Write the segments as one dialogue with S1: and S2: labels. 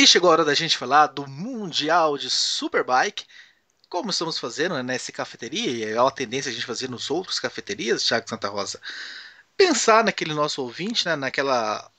S1: aí chegou a hora da gente falar do Mundial de Superbike, como estamos fazendo, né, nessa cafeteria, e é uma tendência a gente fazer nos outros cafeterias, Thiago Santa Rosa. Pensar naquele nosso ouvinte, né, naquela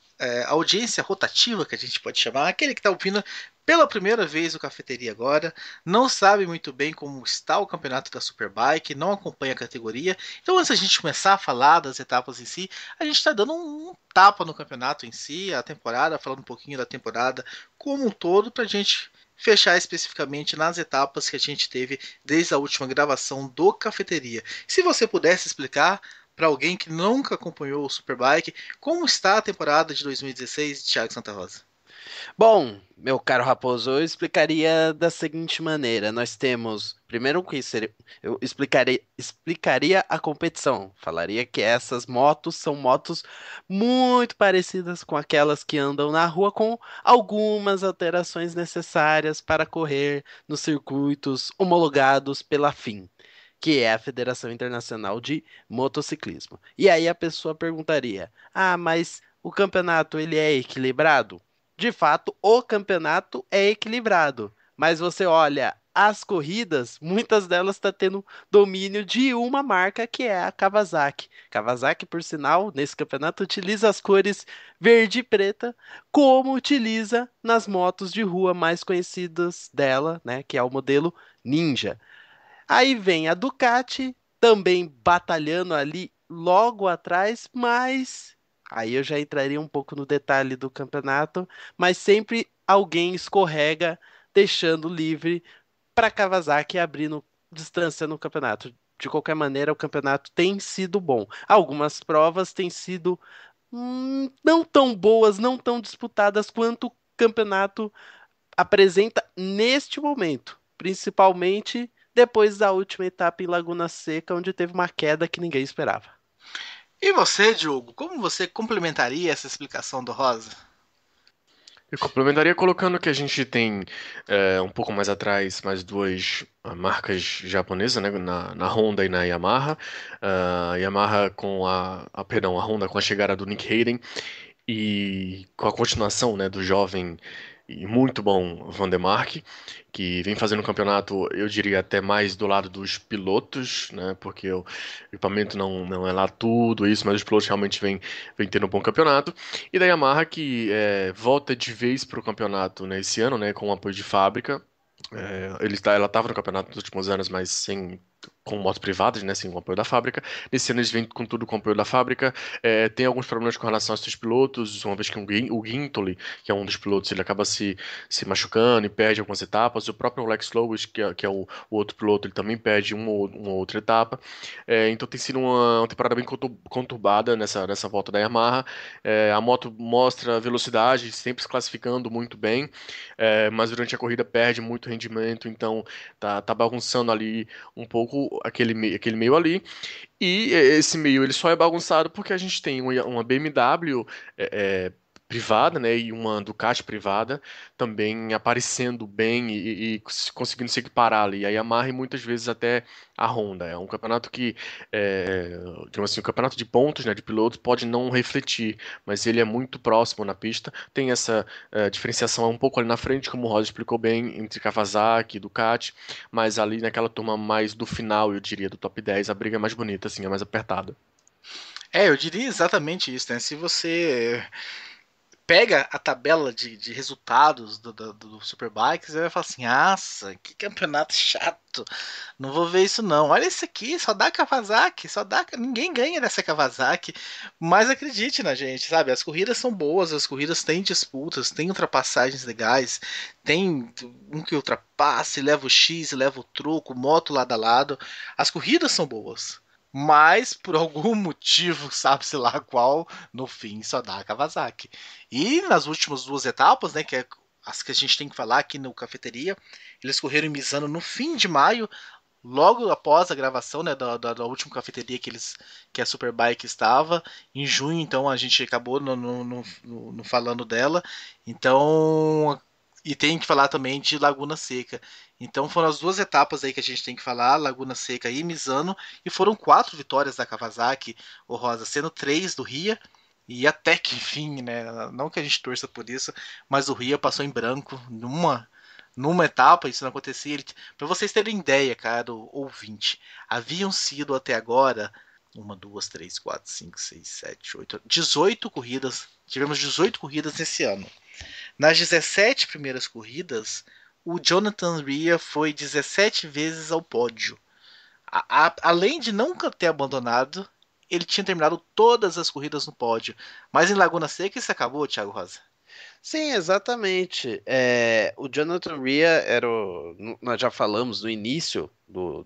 S1: audiência rotativa que a gente pode chamar, aquele que está ouvindo pela primeira vez o Cafeteria agora, não sabe muito bem como está o campeonato da Superbike, não acompanha a categoria. Então, antes da gente começar a falar das etapas em si, a gente está dando um tapa no campeonato em si, a temporada, falando um pouquinho da temporada como um todo, para a gente fechar especificamente nas etapas que a gente teve desde a última gravação do Cafeteria. Se você pudesse explicar para alguém que nunca acompanhou o Superbike, como está a temporada de 2016 de Thiago Santa Rosa?
S2: Bom, meu caro Raposo, eu explicaria da seguinte maneira: nós temos, primeiro que seria, eu explicaria a competição. Falaria que essas motos são motos muito parecidas com aquelas que andam na rua, com algumas alterações necessárias para correr nos circuitos homologados pela FIM, que é a Federação Internacional de Motociclismo. E aí a pessoa perguntaria: "Ah, mas o campeonato ele é equilibrado?" De fato, o campeonato é equilibrado, mas você olha as corridas, muitas delas estão tendo domínio de uma marca que é a Kawasaki. Kawasaki, por sinal, nesse campeonato utiliza as cores verde e preta, como utiliza nas motos de rua mais conhecidas dela, né, que é o modelo Ninja. Aí vem a Ducati, também batalhando ali logo atrás, mas aí eu já entraria um pouco no detalhe do campeonato, mas sempre alguém escorrega, deixando livre para Kawasaki abrindo distância no campeonato. De qualquer maneira, o campeonato tem sido bom. Algumas provas têm sido não tão boas, não tão disputadas quanto o campeonato apresenta neste momento, principalmente depois da última etapa em Laguna Seca, onde teve uma queda que ninguém esperava.
S1: E você, Diogo, como você complementaria essa explicação do Rosa?
S3: Eu complementaria colocando que a gente tem um pouco mais atrás mais duas marcas japonesas, né, na Honda e na Yamaha. A Yamaha perdão, a Honda com a chegada do Nick Hayden e com a continuação, né, do jovem e muito bom Van der Mark, que vem fazendo um campeonato, eu diria até mais do lado dos pilotos, né, porque o equipamento não é lá tudo isso, mas os pilotos realmente vem tendo um bom campeonato. E da Yamaha que volta de vez para o campeonato, né, esse ano, né, com o apoio de fábrica. Ela estava no campeonato nos últimos anos, mas sem com motos privadas, né, sem o apoio da fábrica. Nesse ano eles vêm com tudo com o apoio da fábrica. Tem alguns problemas com relação aos seus pilotos, uma vez que o Gintoli, que é um dos pilotos, ele acaba se machucando e perde algumas etapas. O próprio Alex Lowes, que é o outro piloto, ele também perde uma outra etapa. Então tem sido uma temporada bem conturbada nessa volta da Yamaha. A moto mostra velocidade, sempre se classificando muito bem, mas durante a corrida perde muito rendimento, então tá bagunçando ali um pouco aquele meio ali. E esse meio ele só é bagunçado porque a gente tem uma BMW privada, né, e uma Ducati privada também aparecendo bem e conseguindo se equiparar ali. A Yamaha e muitas vezes até a Honda. É um campeonato que, digamos assim, o campeonato de pontos, né, de pilotos pode não refletir, mas ele é muito próximo na pista. Tem essa diferenciação um pouco ali na frente, como o Rosa explicou bem, entre Kawasaki e Ducati, mas ali naquela turma mais do final, eu diria, do top 10 a briga é mais bonita, assim, é mais apertada.
S1: Eu diria exatamente isso, né? Se você pega a tabela de resultados do Superbike, você vai falar assim: nossa, que campeonato chato. Não vou ver isso não. Olha isso aqui, só dá Kawasaki, só dá. Ninguém ganha dessa Kawasaki. Mas acredite na gente, sabe? As corridas são boas, as corridas têm disputas, têm ultrapassagens legais, tem um que ultrapassa, e leva o X, e leva o troco, moto lado a lado. As corridas são boas. Mas por algum motivo, sabe-se lá qual, no fim só dá a Kawasaki. E nas últimas duas etapas, né, que é as que a gente tem que falar aqui no Cafeteria, eles correram em Misano no fim de maio, logo após a gravação, né, da última cafeteria que a Superbike estava. Em junho, então, a gente acabou no falando dela. Então, e tem que falar também de Laguna Seca. Então foram as duas etapas aí que a gente tem que falar, Laguna Seca e Misano, e foram quatro vitórias da Kawasaki, o Rosa, sendo três do Ria, E até que enfim, né? Não que a gente torça por isso, mas o Ria passou em branco numa etapa, isso não acontecia. Para vocês terem ideia, cara, o ouvinte, haviam sido até agora uma, duas, três, quatro, cinco, seis, sete, oito, 18 corridas. Tivemos 18 corridas nesse ano. Nas 17 primeiras corridas, o Jonathan Ria foi 17 vezes ao pódio. Além de nunca ter abandonado, ele tinha terminado todas as corridas no pódio. Mas em Laguna Seca isso acabou, Thiago Rosa.
S2: Sim, exatamente. O Jonathan Rea nós já falamos no início do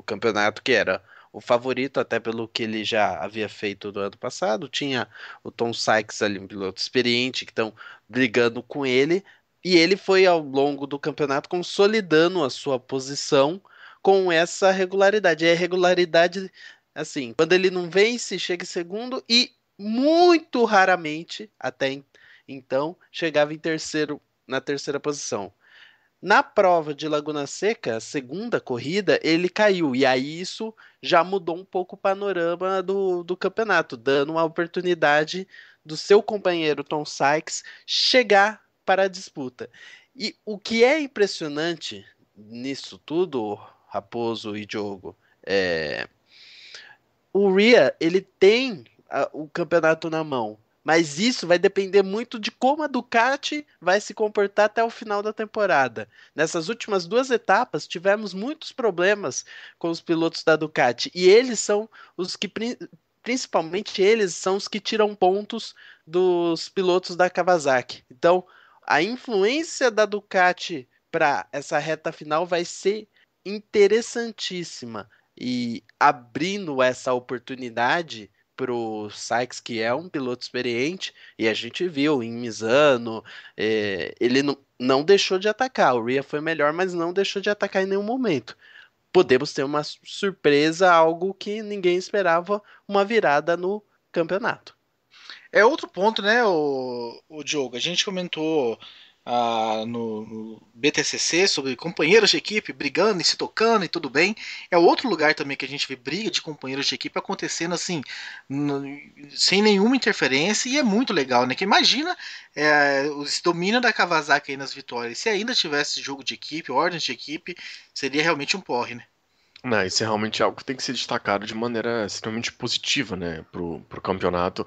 S2: campeonato que era o favorito, até pelo que ele já havia feito no ano passado. Tinha o Tom Sykes ali, um piloto experiente, que estão brigando com ele. E ele foi ao longo do campeonato consolidando a sua posição com essa regularidade. E a regularidade, assim, quando ele não vence, chega em segundo e muito raramente, então, chegava em terceiro, na terceira posição. Na prova de Laguna Seca, a segunda corrida, ele caiu. E aí isso já mudou um pouco o panorama do campeonato, dando uma oportunidade do seu companheiro Tom Sykes chegar para a disputa. E o que é impressionante nisso tudo, Raposo e Diogo, é, o Ria, ele tem o campeonato na mão, mas isso vai depender muito de como a Ducati vai se comportar até o final da temporada. Nessas últimas duas etapas, tivemos muitos problemas com os pilotos da Ducati, e eles são os que, principalmente eles, são os que tiram pontos dos pilotos da Kawasaki. Então, a influência da Ducati para essa reta final vai ser interessantíssima e abrindo essa oportunidade para o Sykes, que é um piloto experiente, e a gente viu em Misano, ele não deixou de atacar. O Ria foi melhor, mas não deixou de atacar em nenhum momento. Podemos ter uma surpresa, algo que ninguém esperava, uma virada no campeonato.
S1: É outro ponto, né, o Diogo? A gente comentou no BTCC sobre companheiros de equipe brigando e se tocando e tudo bem. É outro lugar também que a gente vê briga de companheiros de equipe acontecendo assim, no, sem nenhuma interferência e é muito legal, né? Que imagina esse domínio da Kawasaki aí nas vitórias. Se ainda tivesse jogo de equipe, ordem de equipe, seria realmente um porre, né?
S3: Não, isso é realmente algo que tem que ser destacado de maneira extremamente positiva, né, pro campeonato.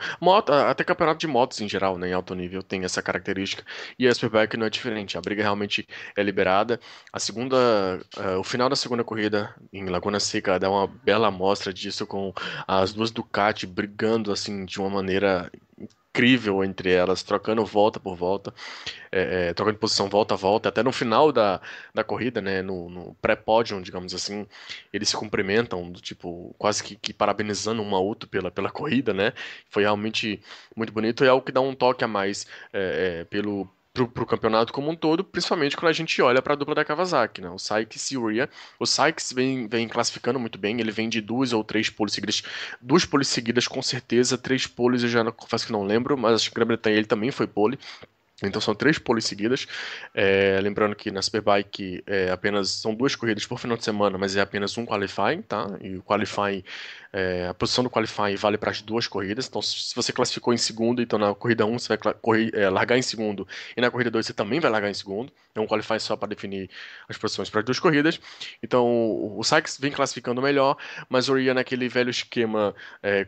S3: Até campeonato de motos em geral, né, em alto nível, tem essa característica. E a Superbike não é diferente. A briga realmente é liberada. O final da segunda corrida em Laguna Seca dá uma bela amostra disso, com as duas Ducati brigando, assim, de uma maneira incrível entre elas, trocando volta por volta, trocando de posição volta a volta, até no final da corrida, né, no pré-pódio, digamos assim, eles se cumprimentam, do tipo, quase que parabenizando um ao outro pela corrida, né, foi realmente muito bonito e é algo que dá um toque a mais pro campeonato como um todo, principalmente quando a gente olha para a dupla da Kawasaki, né? O Sykes e o Ria. O Sykes vem classificando muito bem, ele vem de duas poles seguidas com certeza, três poles eu já não, confesso que não lembro, mas acho que Grã-Bretanha ele também foi pole. Então são três poles seguidas. Lembrando que na Superbike apenas são duas corridas por final de semana, mas é apenas um qualifying, tá? E o qualifying, a posição do qualifying vale para as duas corridas. Então, se você classificou em segundo, então na corrida 1 você vai largar em segundo, e na corrida 2 você também vai largar em segundo. É um qualifying só para definir as posições para as duas corridas. Então o Sykes vem classificando melhor, mas o Ria naquele velho esquema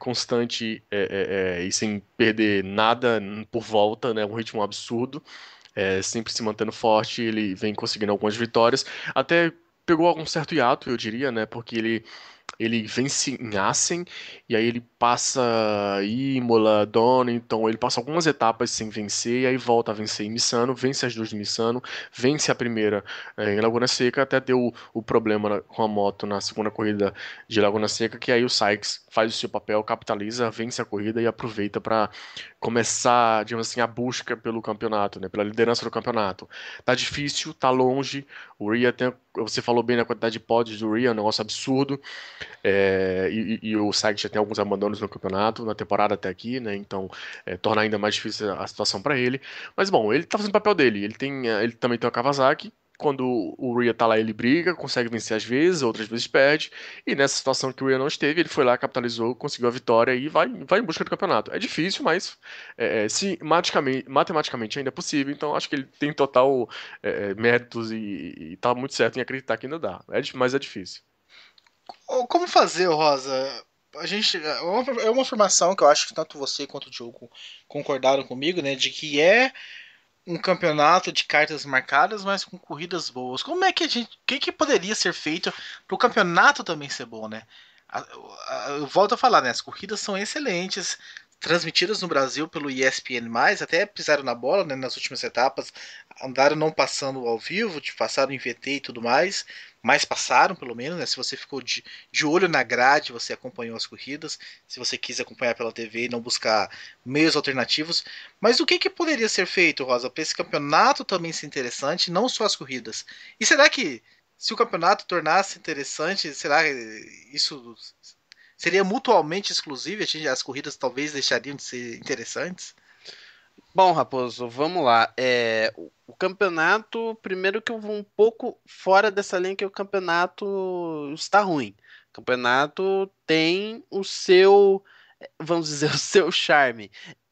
S3: constante e sem perder nada por volta, né? Um ritmo absurdo, sempre se mantendo forte, ele vem conseguindo algumas vitórias, até pegou algum certo hiato, eu diria, né? Porque ele vence em Assen, e aí ele passa Imola, Donington, ele passa algumas etapas sem vencer, e aí volta a vencer em Misano, vence as duas de Misano, vence a primeira em Laguna Seca, até deu o problema com a moto na segunda corrida de Laguna Seca, que aí o Sykes faz o seu papel, capitaliza, vence a corrida e aproveita para começar, digamos assim, a busca pelo campeonato, né, pela liderança do campeonato. Tá difícil, tá longe, o Ria você falou bem na quantidade de pódios do Ria, é um negócio absurdo, e o Sainz já tem alguns abandonos no campeonato, na temporada até aqui, né? Então torna ainda mais difícil a situação para ele. Mas bom, ele tá fazendo o papel dele. Ele também tem o Kawasaki, quando o Rhea tá lá, ele briga, consegue vencer às vezes, outras vezes perde. E nessa situação que o Rhea não esteve, ele foi lá, capitalizou, conseguiu a vitória e vai em busca do campeonato. É difícil, mas se matematicamente ainda é possível, então acho que ele tem total méritos e tá muito certo em acreditar que ainda dá. Mas é difícil.
S1: Como fazer, Rosa? A gente, é uma afirmação que eu acho que tanto você quanto o Diogo concordaram comigo, né? De que é um campeonato de cartas marcadas, mas com corridas boas. Como é que a gente. O que poderia ser feito para o campeonato também ser bom, né? Eu volto a falar, né? As corridas são excelentes, transmitidas no Brasil pelo ESPN+, até pisaram na bola, né, nas últimas etapas, andaram não passando ao vivo, passaram em VT e tudo mais, mas passaram pelo menos, né? Se você ficou de olho na grade, você acompanhou as corridas, se você quis acompanhar pela TV e não buscar meios alternativos. Mas o que poderia ser feito, Rosa, para esse campeonato também ser interessante, não só as corridas? E será que se o campeonato tornasse interessante, será que isso seria mutualmente exclusivo? As corridas talvez deixariam de ser interessantes?
S2: Bom, Raposo, vamos lá. O campeonato, primeiro que eu vou um pouco fora dessa linha, que o campeonato está ruim. O campeonato tem o seu, vamos dizer, o seu charme.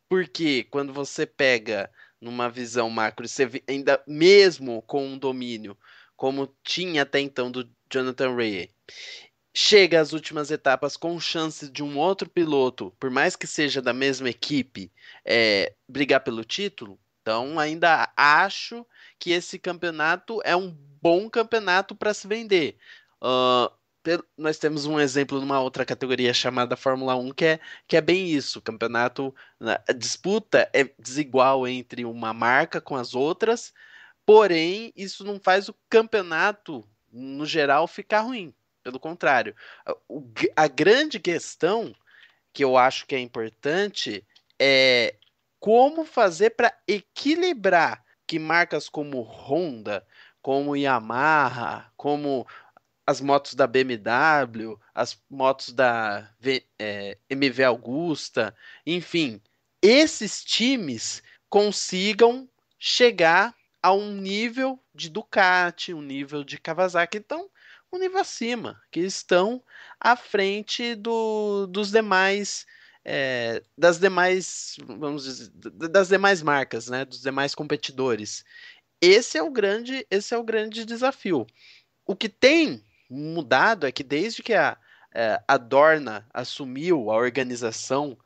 S2: Porque quando você pega numa visão macro, você ainda mesmo com um domínio, como tinha até então do Jonathan Rea, chega às últimas etapas com chance de um outro piloto, por mais que seja da mesma equipe, brigar pelo título. Então, ainda acho que esse campeonato é um bom campeonato para se vender. Ah, nós temos um exemplo numa outra categoria chamada Fórmula 1, que é bem isso. O campeonato, a disputa é desigual entre uma marca com as outras, porém, isso não faz o campeonato, no geral, ficar ruim. Pelo contrário, a grande questão que eu acho que é importante é como fazer para equilibrar que marcas como Honda, como Yamaha, como as motos da BMW, as motos da MV Augusta, enfim, esses times consigam chegar a um nível de Ducati, um nível de Kawasaki, então um nível acima, que estão à frente dos demais, das demais, vamos dizer, das demais marcas, né, dos demais competidores. Esse é o grande desafio. O que tem mudado é que desde que a Dorna assumiu a organização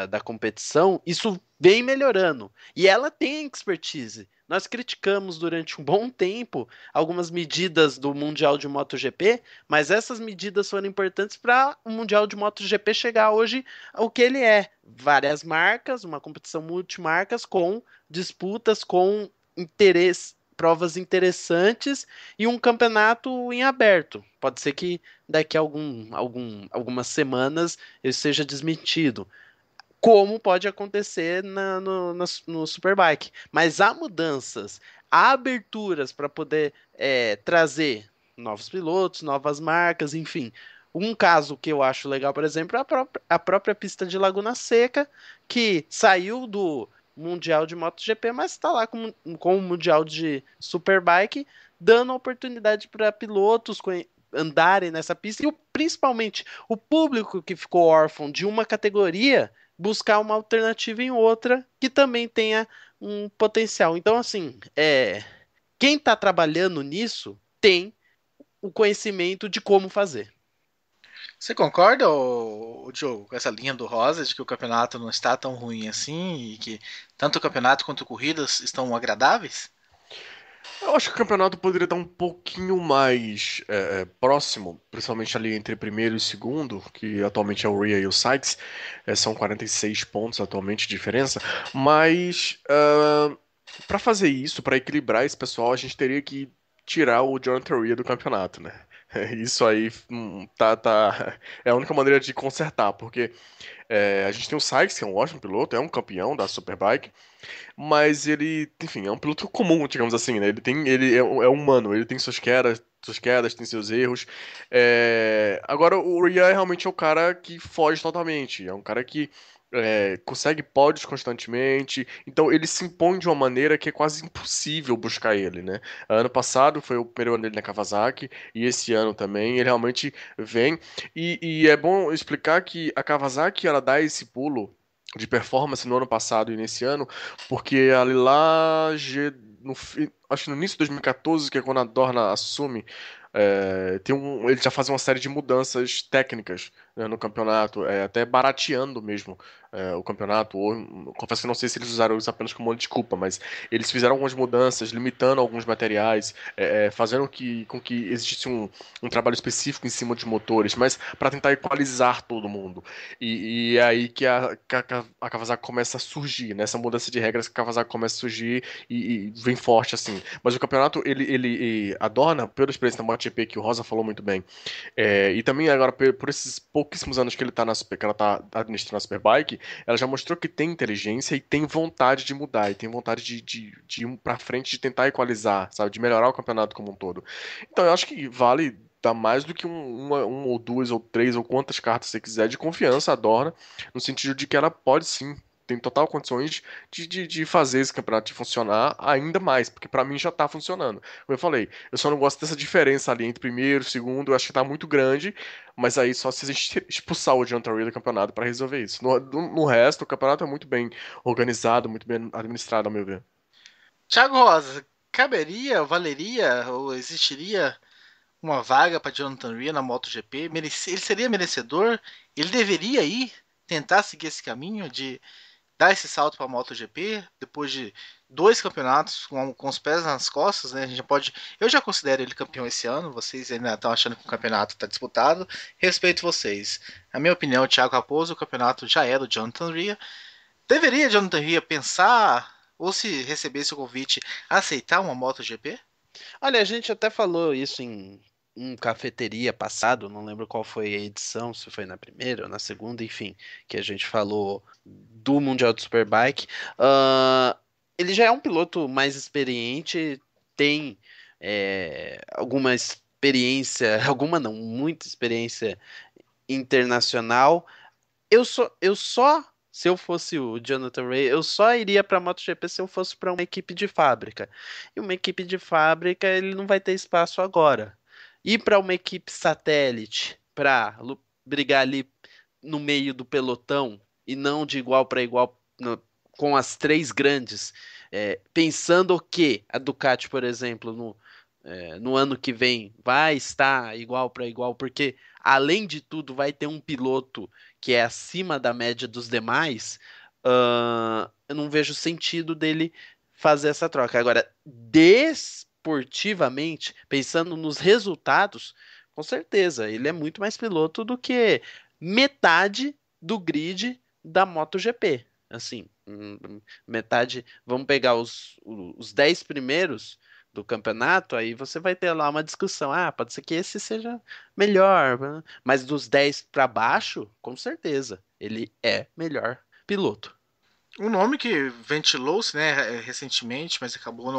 S2: da competição, isso vem melhorando. E ela tem expertise. Nós criticamos durante um bom tempo algumas medidas do Mundial de MotoGP, mas essas medidas foram importantes para o Mundial de MotoGP chegar hoje ao que ele é. Várias marcas, uma competição multimarcas com disputas, com interesse, provas interessantes e um campeonato em aberto. Pode ser que daqui a algumas semanas ele seja desmentido, como pode acontecer no Superbike. Mas há mudanças, há aberturas para poder trazer novos pilotos, novas marcas, enfim. Um caso que eu acho legal, por exemplo, é a própria pista de Laguna Seca, que saiu do Mundial de MotoGP, mas está lá com o Mundial de Superbike, dando oportunidade para pilotos andarem nessa pista e principalmente o público que ficou órfão de uma categoria buscar uma alternativa em outra que também tenha um potencial. Então, assim, quem está trabalhando nisso tem o conhecimento de como fazer.
S1: Você concorda, Diogo, com essa linha do Rosa de que o campeonato não está tão ruim assim e que tanto o campeonato quanto corridas estão agradáveis?
S3: Eu acho que o campeonato poderia estar um pouquinho mais próximo, principalmente ali entre primeiro e segundo, que atualmente é o Rhea e o Sykes, são 46 pontos atualmente de diferença, mas para fazer isso, para equilibrar esse pessoal, a gente teria que tirar o Jonathan Rhea do campeonato, né? Isso aí é a única maneira de consertar, porque a gente tem o Sykes, que é um ótimo piloto, é um campeão da Superbike, mas ele, enfim, é um piloto comum, digamos assim, né? Ele é humano, ele tem suas quedas, tem seus erros. Agora, o Rhea realmente é o cara que foge totalmente. É um cara que consegue pódios constantemente, então ele se impõe de uma maneira que é quase impossível buscar ele, né? Ano passado foi o primeiro ano dele na Kawasaki, e esse ano também, ele realmente vem, e é bom explicar que a Kawasaki, ela dá esse pulo de performance no ano passado e nesse ano, porque ali lá, acho que no início de 2014, que é quando a Dorna assume, ele já faz uma série de mudanças técnicas, né, no campeonato, até barateando mesmo o campeonato. Confesso que não sei se eles usaram isso apenas como uma desculpa, mas eles fizeram algumas mudanças, limitando alguns materiais, fazendo com que existisse um trabalho específico em cima de motores, mas para tentar equalizar todo mundo. E é aí que a Kawasaki começa a surgir, nessa mudança de regras que a Kawasaki começa a surgir e vem forte assim. Mas o campeonato, a Dorna, pela experiência da MotoGP, que o Rosa falou muito bem, e também agora por esses pouquíssimos anos que que ela tá administrando a Superbike, ela já mostrou que tem inteligência e tem vontade de mudar, e tem vontade de ir pra frente, de tentar equalizar, sabe, de melhorar o campeonato como um todo. Então eu acho que vale dar mais do que uma ou duas ou três ou quantas cartas você quiser de confiança a Dorna, no sentido de que ela pode sim, tem total condições de fazer esse campeonato funcionar ainda mais, porque pra mim já tá funcionando. Como eu falei, eu só não gosto dessa diferença ali entre primeiro e segundo, eu acho que tá muito grande, mas aí só se a gente expulsar o John Terry do campeonato pra resolver isso. No resto, o campeonato é muito bem organizado, muito bem administrado, ao meu ver.
S1: Thiago Rosa, caberia, valeria ou existiria uma vaga para Jonathan Rea na MotoGP? Ele seria merecedor? Ele deveria ir tentar seguir esse caminho de dar esse salto para a MotoGP depois de dois campeonatos com os pés nas costas, né? A gente pode, eu já considero ele campeão esse ano. Vocês ainda estão achando que o campeonato está disputado? Respeito vocês. Na minha opinião, o Thiago Raposo, o campeonato já é do Jonathan Rea. Deveria Jonathan Rea pensar ou se recebesse o convite aceitar uma MotoGP?
S2: Olha, a gente até falou isso em um cafeteria passado, não lembro qual foi a edição, se foi na primeira ou na segunda, enfim, que a gente falou do Mundial de Superbike. Ele já é um piloto mais experiente, tem alguma experiência, alguma não, muita experiência internacional. Se eu fosse o Jonathan Rea, eu só iria para a MotoGP se eu fosse para uma equipe de fábrica. E uma equipe de fábrica, ele não vai ter espaço agora. Ir para uma equipe satélite para brigar ali no meio do pelotão e não de igual para igual com as três grandes, pensando que a Ducati, por exemplo, no ano que vem vai estar igual para igual, porque além de tudo vai ter um piloto que é acima da média dos demais. Eu não vejo sentido dele fazer essa troca. Agora, desportivamente, pensando nos resultados, com certeza, ele é muito mais piloto do que metade do grid da MotoGP. Assim, metade. Vamos pegar os 10 primeiros do campeonato, aí você vai ter lá uma discussão. Ah, pode ser que esse seja melhor, né? Mas dos 10 para baixo, com certeza, ele é melhor piloto.
S1: Um nome que ventilou-se, né, recentemente, mas acabou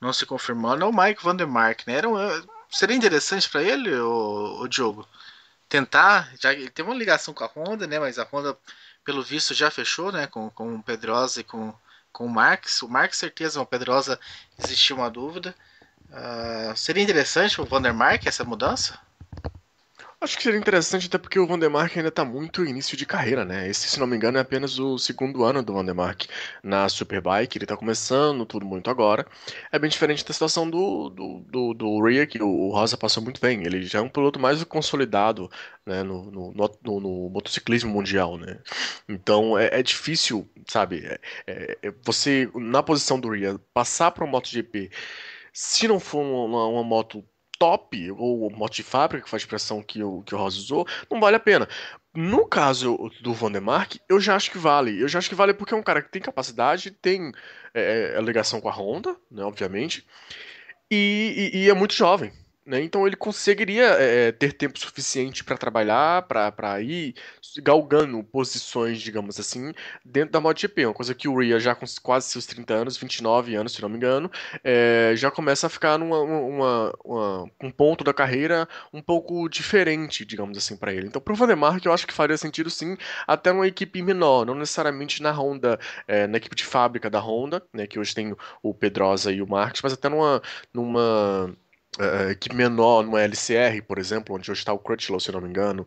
S1: não se confirmando, é o Mike Vandermark, né? Seria interessante para ele, o Diogo, tentar, já ele tem uma ligação com a Honda, né, mas a Honda, pelo visto, já fechou, né, com o Pedrosa e com o Marques. O Marques, certeza, o Pedrosa existia uma dúvida. Seria interessante o Vandermark essa mudança?
S3: Acho que seria interessante até porque o Vandermark ainda está muito início de carreira, né? Esse, se não me engano, é apenas o segundo ano do Vandermark na Superbike. Ele está começando tudo muito agora. É bem diferente da situação do Rhea, que o Rosa passou muito bem. Ele já é um piloto mais consolidado, né, no motociclismo mundial, né? Então é difícil, sabe? Você, na posição do Rhea, passar para o MotoGP, se não for uma moto top, ou moto de fábrica, que faz a expressão que o Ross usou, não vale a pena. No caso do Vandermark, eu já acho que vale. Eu já acho que vale porque é um cara que tem capacidade, tem a ligação com a Honda, né, obviamente, e é muito jovem. né? Então ele conseguiria ter tempo suficiente para trabalhar, para ir galgando posições, digamos assim, dentro da MotoGP. Uma coisa que o Rhea, já com quase seus 30 anos, 29 anos, se não me engano, já começa a ficar um ponto da carreira um pouco diferente, digamos assim, para ele. Então, pro Vandermark, eu acho que faria sentido sim, até numa equipe menor, não necessariamente na Honda, na equipe de fábrica da Honda, né, que hoje tem o Pedrosa e o Marques, mas até numa equipe menor, numa LCR, por exemplo, onde hoje está o Crutchlow, se eu não me engano,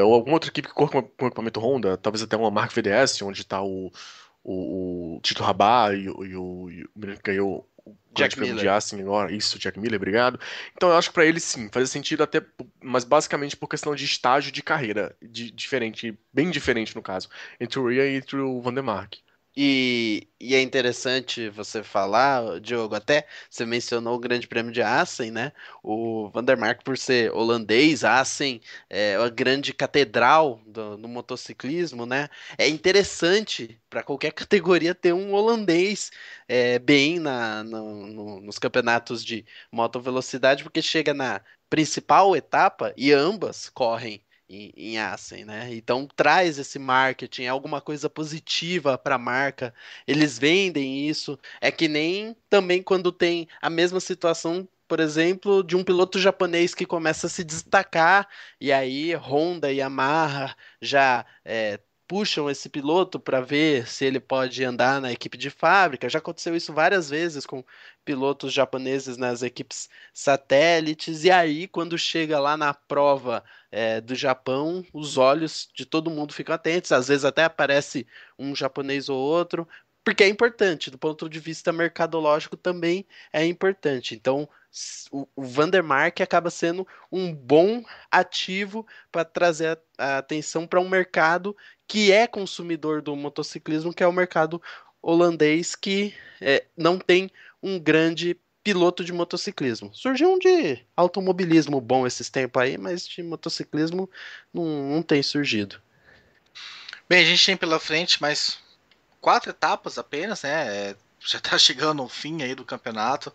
S3: ou alguma outra equipe que corre com equipamento Honda, talvez até uma Mark VDS, onde está o Tito Rabat e o menino que ganhou o Grande
S2: Jack
S3: Prêmio de
S2: Miller.
S3: Assen agora, isso, Jack Miller, obrigado. Então eu acho que para ele sim, fazia sentido até, mas basicamente por questão de estágio de carreira, diferente, bem diferente no caso, entre o Rhea e entre o Van der Mark.
S2: E é interessante você falar, Diogo, até você mencionou o Grande Prêmio de Assen, né? O Van der Mark, por ser holandês, Assen é a grande catedral do motociclismo, né? É interessante para qualquer categoria ter um holandês bem nos campeonatos de motovelocidade, porque chega na principal etapa e ambas correm em Assen, né? Então traz esse marketing, é alguma coisa positiva para a marca. Eles vendem isso. É que nem também quando tem a mesma situação, por exemplo, de um piloto japonês que começa a se destacar e aí Honda e Yamaha já puxam esse piloto para ver se ele pode andar na equipe de fábrica. Já aconteceu isso várias vezes com pilotos japoneses nas equipes satélites. E aí, quando chega lá na prova do Japão, os olhos de todo mundo ficam atentos. Às vezes até aparece um japonês ou outro, porque é importante, do ponto de vista mercadológico também é importante. Então, o Vandermark acaba sendo um bom ativo para trazer a atenção para um mercado que é consumidor do motociclismo, que é o mercado holandês, que não tem um grande piloto de motociclismo. Surgiu um de automobilismo bom esses tempos aí, mas de motociclismo não tem surgido.
S1: Bem, a gente tem pela frente mais 4 etapas apenas, né? Já está chegando ao fim aí do campeonato.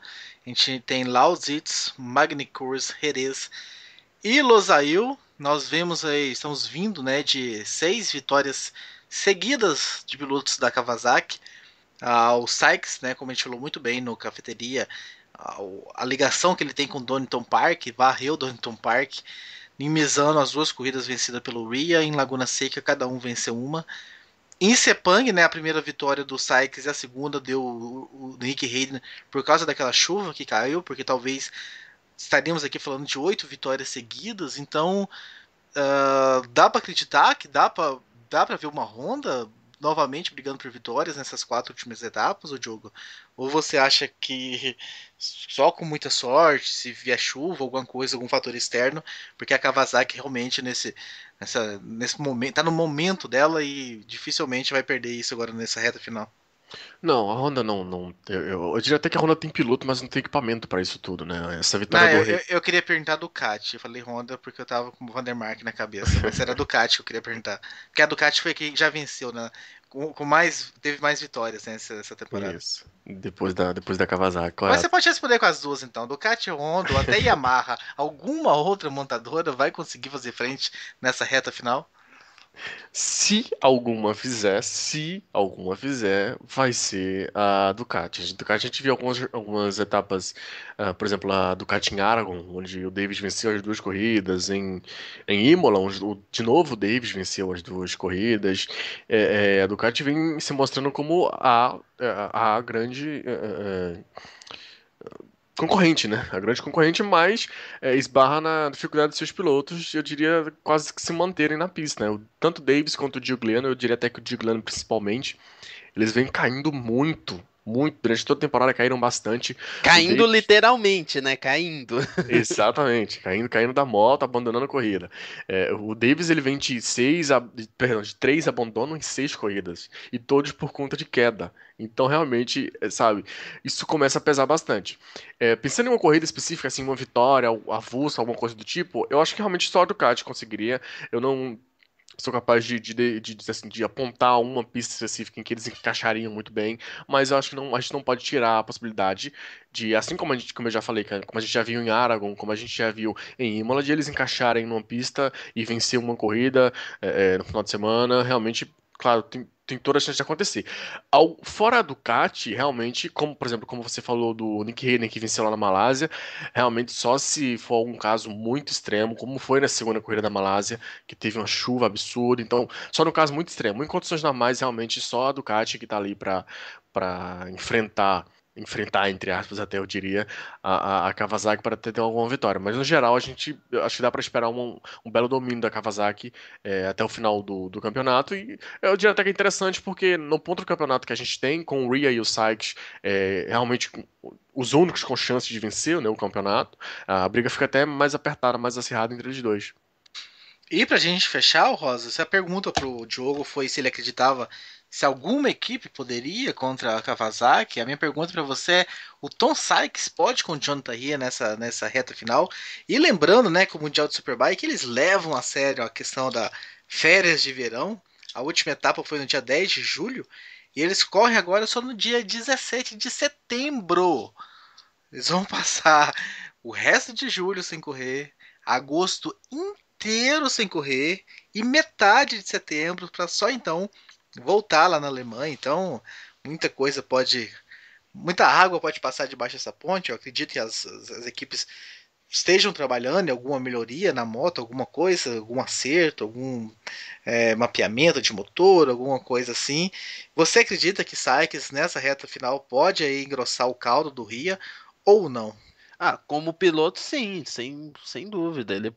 S1: A gente tem Lausitz, Magny-Cours, Jerez e Losail. Nós vemos aí, estamos vindo, né, de 6 vitórias seguidas de pilotos da Kawasaki. O Sykes, né, como a gente falou muito bem no Cafeteria, a ligação que ele tem com Donington Park, varreu Donington Park. Em Misano, as 2 corridas vencidas pelo Rhea. Em Laguna Seca, cada um venceu uma. Em Sepang, né, a primeira vitória do Sykes e a segunda deu o Nick Hayden por causa daquela chuva que caiu, porque talvez estaríamos aqui falando de 8 vitórias seguidas. Então dá para acreditar que dá para ver uma Honda novamente brigando por vitórias nessas 4 últimas etapas, o jogo? Ou você acha que só com muita sorte, se vier chuva, alguma coisa, algum fator externo, porque a Kawasaki realmente nesse momento, tá no momento dela e dificilmente vai perder isso agora nessa reta final.
S3: Não, a Honda não. Eu diria até que a Honda tem piloto, mas não tem equipamento para isso tudo, né? Essa
S1: Não,
S3: vitória do
S1: eu queria perguntar do Ducati. Eu falei Honda porque eu tava com o Vandermark na cabeça, mas era Ducati que eu queria perguntar. Porque a Ducati foi quem já venceu, né? Teve mais vitórias, né, essa temporada.
S3: Isso. Depois da Kawasaki,
S1: Mas você
S3: correto.
S1: pode responder com as duas, então. Ducati, Honda, ou até Yamaha. Alguma outra montadora vai conseguir fazer frente nessa reta final?
S3: Se alguma fizer, vai ser a Ducati. A Ducati, a gente viu algumas etapas, por exemplo, a Ducati em Aragon, onde o Davis venceu as 2 corridas, em Imola, onde de novo o Davis venceu as 2 corridas. A Ducati vem se mostrando como a grande concorrente, né? A grande concorrente, mas esbarra na dificuldade dos seus pilotos, eu diria quase que se manterem na pista, né? Tanto o Davis quanto o Giugliano, eu diria até que o Giugliano principalmente, eles vêm caindo muito, muito. Durante toda a temporada caíram bastante. O
S2: Caindo
S3: Davis,
S2: literalmente, né? Caindo.
S3: exatamente, caindo da moto, abandonando a corrida. O Davis ele vem de 3 abandonos em 6 corridas, e todos por conta de queda. Então, realmente, sabe, isso começa a pesar bastante. Pensando em uma corrida específica, assim, uma vitória, avulsa, alguma coisa do tipo, eu acho que realmente só a Ducati conseguiria. Eu não. Sou capaz de dizer assim, de apontar uma pista específica em que eles encaixariam muito bem, mas eu acho que não, a gente não pode tirar a possibilidade de, assim como eu já falei, cara, como a gente já viu em Aragon, como a gente já viu em Imola, de eles encaixarem numa pista e vencer uma corrida no final de semana, realmente, claro, tem toda a chance de acontecer. Fora a Ducati, realmente, como por exemplo, como você falou do Nick Hayden que venceu lá na Malásia, realmente só se for algum caso muito extremo, como foi na segunda corrida da Malásia, que teve uma chuva absurda, então só no caso muito extremo. Em condições normais, realmente só a Ducati que tá ali para enfrentar, entre aspas, até eu diria, a Kawasaki para ter alguma vitória. Mas no geral, eu acho que dá para esperar um belo domínio da Kawasaki até o final do campeonato. E eu diria até que é interessante porque no ponto do campeonato que a gente tem, com o Ria e o Sykes realmente os únicos com chance de vencer, né, o campeonato, a briga fica até mais apertada, mais acirrada entre eles dois.
S1: E pra gente fechar, o Rosa, se a pergunta pro Diogo foi se ele acreditava se alguma equipe poderia contra a Kawasaki, a minha pergunta para você é: o Tom Sykes pode com o Jonathan Ria nessa reta final? E lembrando, né, que o Mundial de Superbike eles levam a sério a questão da férias de verão. A última etapa foi no dia 10 de julho e eles correm agora só no dia 17 de setembro. Eles vão passar o resto de julho sem correr, agosto inteiro sem correr e metade de setembro para só então voltar lá na Alemanha. Então, muita coisa pode, muita água pode passar debaixo dessa ponte. Eu acredito que as equipes estejam trabalhando em alguma melhoria na moto, alguma coisa, algum acerto, algum mapeamento de motor, alguma coisa assim. Você acredita que Sykes nessa reta final pode aí engrossar o caldo do Ria ou não?
S2: Ah, como piloto, sim, sem dúvida. Ele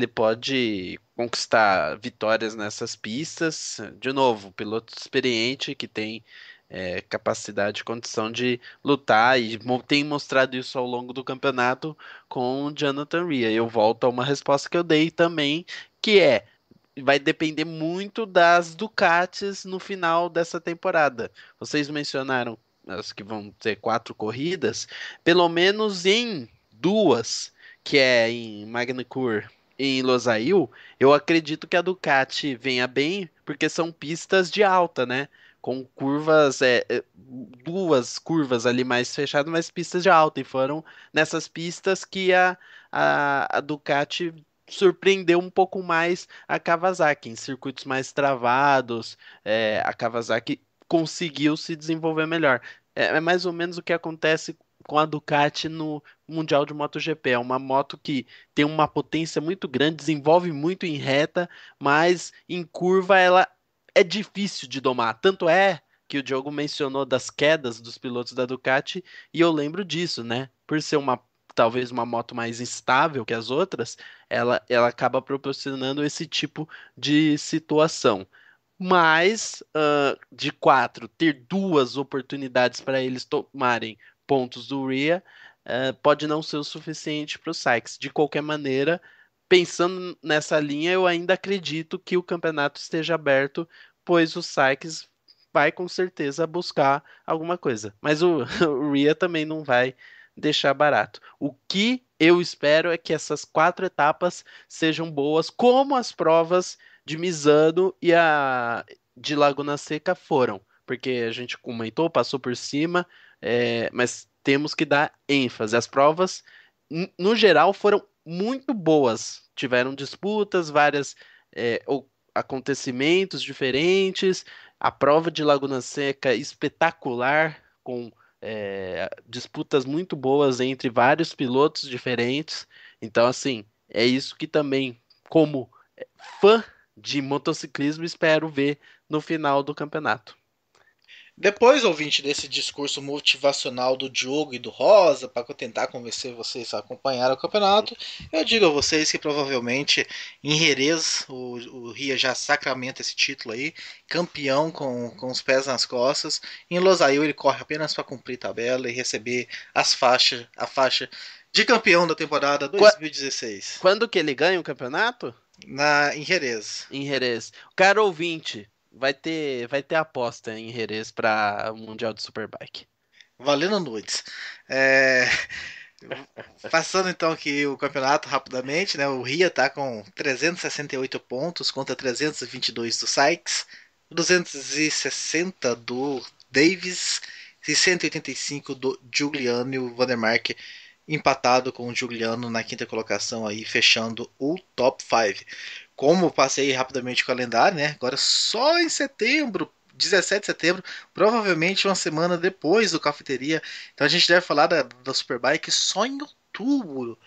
S2: pode conquistar vitórias nessas pistas. De novo, piloto experiente que tem capacidade e condição de lutar e tem mostrado isso ao longo do campeonato com o Jonathan Rea. Eu volto a uma resposta que eu dei também, que vai depender muito das Ducatis no final dessa temporada. Vocês mencionaram as que vão ter 4 corridas, pelo menos em duas, que é em Magny-Cours e em Losail, eu acredito que a Ducati venha bem, porque são pistas de alta, né? Com curvas, duas curvas ali mais fechadas, mas pistas de alta. E foram nessas pistas que a Ducati surpreendeu um pouco mais a Kawasaki. Em circuitos mais travados, a Kawasaki conseguiu se desenvolver melhor. É mais ou menos o que acontece com a Ducati no Mundial de MotoGP. É uma moto que tem uma potência muito grande, desenvolve muito em reta, mas em curva ela é difícil de domar. Tanto é que o Diogo mencionou das quedas dos pilotos da Ducati, e eu lembro disso, né? Por ser talvez uma moto mais instável que as outras, ela acaba proporcionando esse tipo de situação. Mas de 4, ter duas oportunidades para eles tomarem pontos do Ria pode não ser o suficiente para o Sykes. De qualquer maneira, pensando nessa linha, eu ainda acredito que o campeonato esteja aberto, pois o Sykes vai com certeza buscar alguma coisa. Mas o Ria também não vai deixar barato. O que eu espero é que essas 4 etapas sejam boas, como as provas de Misano e a de Laguna Seca foram, porque a gente comentou, passou por cima, mas temos que dar ênfase. As provas, no geral, foram muito boas. Tiveram disputas, vários acontecimentos diferentes. A prova de Laguna Seca espetacular, com disputas muito boas entre vários pilotos diferentes. Então, assim, é isso que também, como fã de motociclismo, espero ver no final do campeonato.
S1: Depois, ouvinte, desse discurso motivacional do Diogo e do Rosa, para tentar convencer vocês a acompanhar o campeonato, eu digo a vocês que provavelmente em Jerez o Ria já sacramenta esse título aí, campeão com os pés nas costas. Em Losail ele corre apenas para cumprir tabela e receber a faixa de campeão da temporada
S2: Qua-
S1: 2016
S2: Quando que ele ganha o campeonato?
S1: em Jerez.
S2: Em Jerez. Caro ouvinte, vai ter aposta em Jerez para o Mundial de Superbike.
S1: Valendo nudes. É, Passando então aqui o campeonato rapidamente, né? O Ria tá com 368 pontos contra 322 do Sykes, 260 do Davis e 185 do Giuliano, e o Vandermark empatado com o Giuliano na quinta colocação aí, fechando o top 5. Como passei rapidamente o calendário, né? Agora só em setembro, 17 de setembro, provavelmente uma semana depois do Cafeteria. Então a gente deve falar da Superbike só em outubro.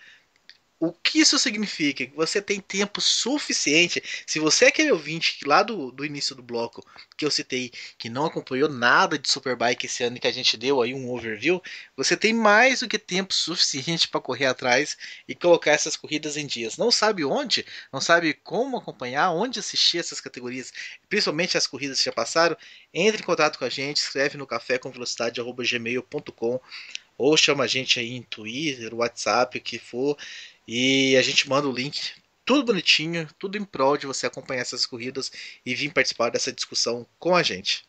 S1: O que isso significa? Que você tem tempo suficiente. Se você é aquele ouvinte lá do início do bloco que eu citei, que não acompanhou nada de Superbike esse ano e que a gente deu aí um overview, você tem mais do que tempo suficiente para correr atrás e colocar essas corridas em dias. Não sabe onde? Não sabe como acompanhar? Onde assistir essas categorias? Principalmente as corridas que já passaram? Entre em contato com a gente, escreve no cafécomvelocidade@gmail.com ou chama a gente aí em Twitter, WhatsApp, o que for, e a gente manda o link, tudo bonitinho, tudo em prol de você acompanhar essas corridas e vir participar dessa discussão com a gente.